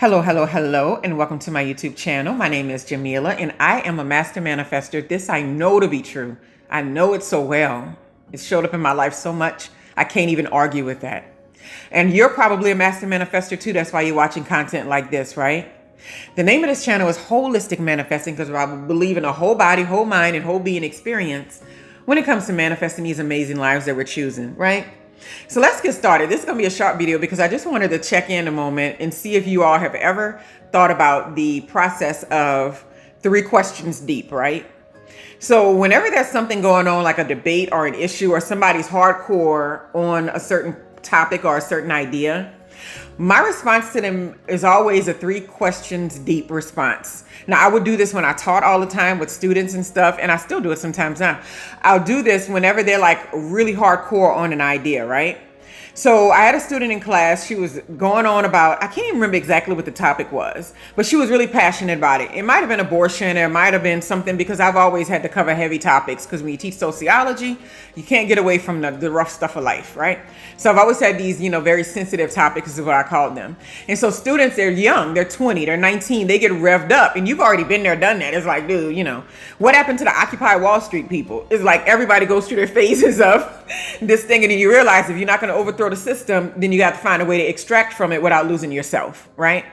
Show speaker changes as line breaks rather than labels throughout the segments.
Hello, hello, hello, and welcome to my YouTube channel. My name is Jameelah, and I am a master manifester. This I know to be true. I know it so well. It showed up in my life so much, I can't even argue with that. And you're probably a master manifester too. That's why you're watching content like this, right? The name of this channel is Holistic Manifesting because I believe in a whole body, whole mind, and whole being experience when it comes to manifesting these amazing lives that we're choosing, right? So let's get started. This is going to be a short video because I just wanted to check in a moment and see if you all have ever thought about the process of 3 questions deep, right? So whenever there's something going on, like a debate or an issue, or somebody's hardcore on a certain topic or a certain idea, my response to them is always a 3 questions deep response. Now, I would do this when I taught all the time with students and stuff, and I still do it sometimes now. I'll do this whenever they're like really hardcore on an idea, right? So I had a student in class. She was going on about, I can't even remember exactly what the topic was, but she was really passionate about it. It might have been abortion, or it might have been something, because I've always had to cover heavy topics, because when you teach sociology, you can't get away from the rough stuff of life, right? So I've always had these, very sensitive topics is what I called them. And so students, they're young, they're 20, they're 19, they get revved up, and you've already been there, done that. It's like, dude, what happened to the Occupy Wall Street people? It's like everybody goes through their phases of this thing, and then you realize if you're not going to overthrow the system, then you have to find a way to extract from it without losing yourself, right?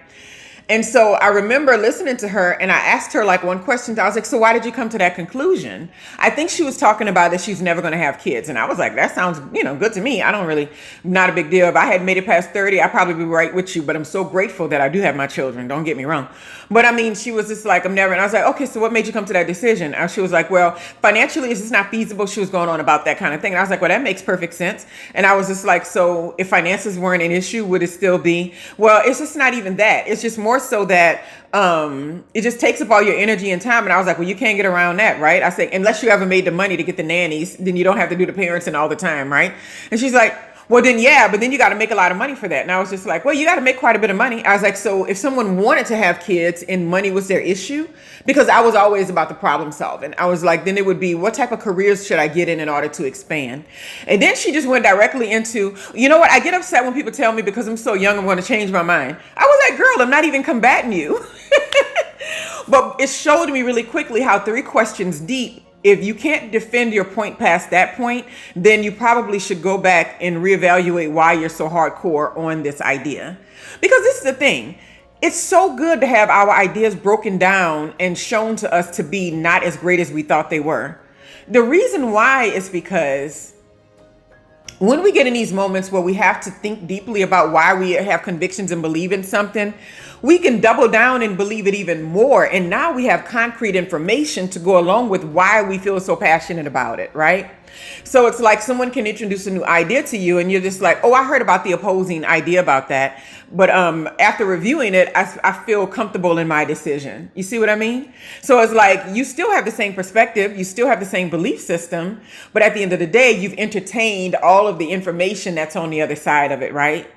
And so I remember listening to her, and I asked her like one question. I was like, so why did you come to that conclusion? I think she was talking about that she's never going to have kids. And I was like, that sounds, good to me. I don't really, not a big deal. If I had made it past 30, I'd probably be right with you. But I'm so grateful that I do have my children. Don't get me wrong. But I mean, she was just like, I'm never. And I was like, okay, so what made you come to that decision? And she was like, well, financially, it's just not feasible. She was going on about that kind of thing. And I was like, well, that makes perfect sense. And I was just like, so if finances weren't an issue, would it still be? Well, it's just not even that. It's just more so that it just takes up all your energy and time. And I was like, well, you can't get around that, right? I said, unless you ever made the money to get the nannies, then you don't have to do the parenting all the time, right? And she's like, well, then, yeah, but then you got to make a lot of money for that. And I was just like, well, you got to make quite a bit of money. I was like, so if someone wanted to have kids and money was their issue, because I was always about the problem solving, I was like, then it would be, what type of careers should I get in order to expand? And then she just went directly into, you know what? I get upset when people tell me because I'm so young, I'm going to change my mind. I was like, girl, I'm not even combating you. But it showed me really quickly how 3 questions deep, if you can't defend your point past that point, then you probably should go back and reevaluate why you're so hardcore on this idea. Because this is the thing. It's so good to have our ideas broken down and shown to us to be not as great as we thought they were. The reason why is because when we get in these moments where we have to think deeply about why we have convictions and believe in something, we can double down and believe it even more. And now we have concrete information to go along with why we feel so passionate about it, right? So it's like someone can introduce a new idea to you and you're just like, oh, I heard about the opposing idea about that. But after reviewing it, I feel comfortable in my decision. You see what I mean? So it's like you still have the same perspective. You still have the same belief system. But at the end of the day, you've entertained all of the information that's on the other side of it, right?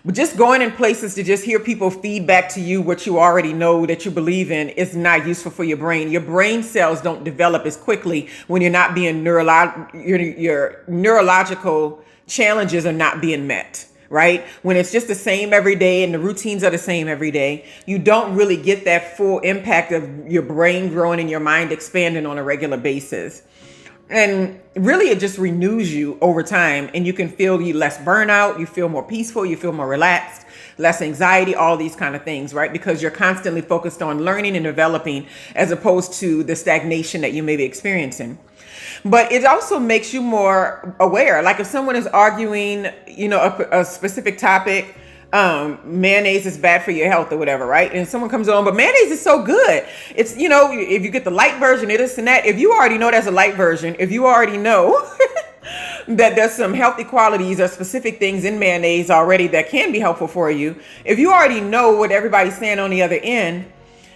But just going in places to just hear people feed back to you what you already know that you believe in is not useful for your brain. Your brain cells don't develop as quickly when you're not being your neurological challenges are not being met, right? When it's just the same every day and the routines are the same every day, you don't really get that full impact of your brain growing and your mind expanding on a regular basis. And really, it just renews you over time, and you can feel you less burnout, you feel more peaceful, you feel more relaxed, less anxiety, all these kind of things, right? Because you're constantly focused on learning and developing as opposed to the stagnation that you may be experiencing. But it also makes you more aware. Like if someone is arguing, a specific topic, mayonnaise is bad for your health or whatever, right? And someone comes on, but mayonnaise is so good. It's, if you get the light version of this and that, if you already know there's a light version, if you already know that there's some healthy qualities or specific things in mayonnaise already that can be helpful for you, if you already know what everybody's saying on the other end,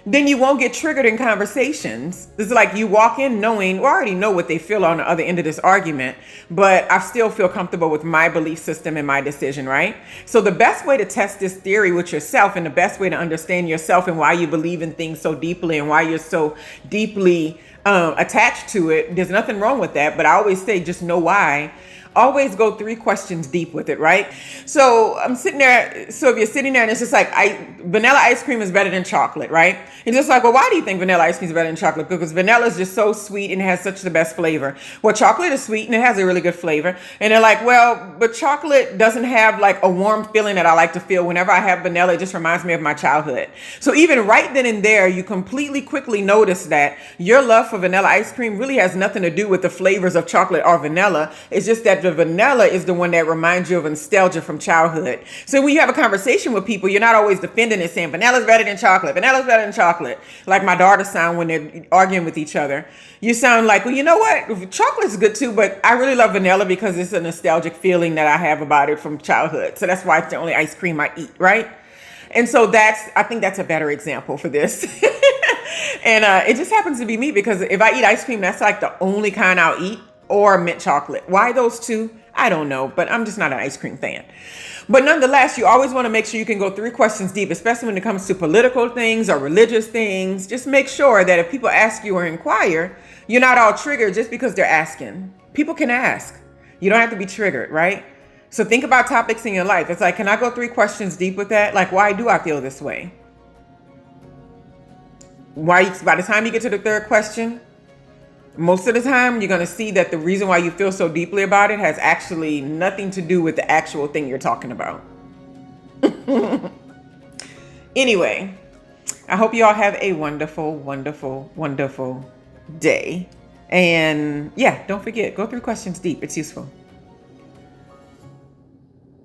then you won't get triggered in conversations. It's like you walk in knowing, well, I already know what they feel on the other end of this argument, but I still feel comfortable with my belief system and my decision, right? So the best way to test this theory with yourself and the best way to understand yourself and why you believe in things so deeply and why you're so deeply attached to it, there's nothing wrong with that. But I always say, just know why. always go 3 questions deep with it, right? So I'm sitting there. So if you're sitting there and it's just like, vanilla ice cream is better than chocolate, right? And just like, well, why do you think vanilla ice cream is better than chocolate? Because vanilla is just so sweet and has such the best flavor. Well, chocolate is sweet and it has a really good flavor. And they're like, well, but chocolate doesn't have like a warm feeling that I like to feel. Whenever I have vanilla, it just reminds me of my childhood. So even right then and there, you completely quickly notice that your love for vanilla ice cream really has nothing to do with the flavors of chocolate or vanilla. It's just that the vanilla is the one that reminds you of nostalgia from childhood. So when you have a conversation with people, you're not always defending it, saying vanilla's better than chocolate. Vanilla's better than chocolate. Like my daughters sound when they're arguing with each other. You sound like, well, you know what? Chocolate's good too, but I really love vanilla because it's a nostalgic feeling that I have about it from childhood. So that's why it's the only ice cream I eat, right? And so I think that's a better example for this. And it just happens to be me because if I eat ice cream, that's like the only kind I'll eat, or mint chocolate. Why those two? I don't know, but I'm just not an ice cream fan. But nonetheless, you always want to make sure you can go 3 questions deep, especially when it comes to political things or religious things. Just make sure that if people ask you or inquire, you're not all triggered just because they're asking. People can ask. You don't have to be triggered, right? So think about topics in your life. It's like, can I go 3 questions deep with that? Like, why do I feel this way? By the time you get to the 3rd question, most of the time you're going to see that the reason why you feel so deeply about it has actually nothing to do with the actual thing you're talking about. Anyway, I hope you all have a wonderful, wonderful, wonderful day. And yeah, don't forget, go 3 questions deep. It's useful.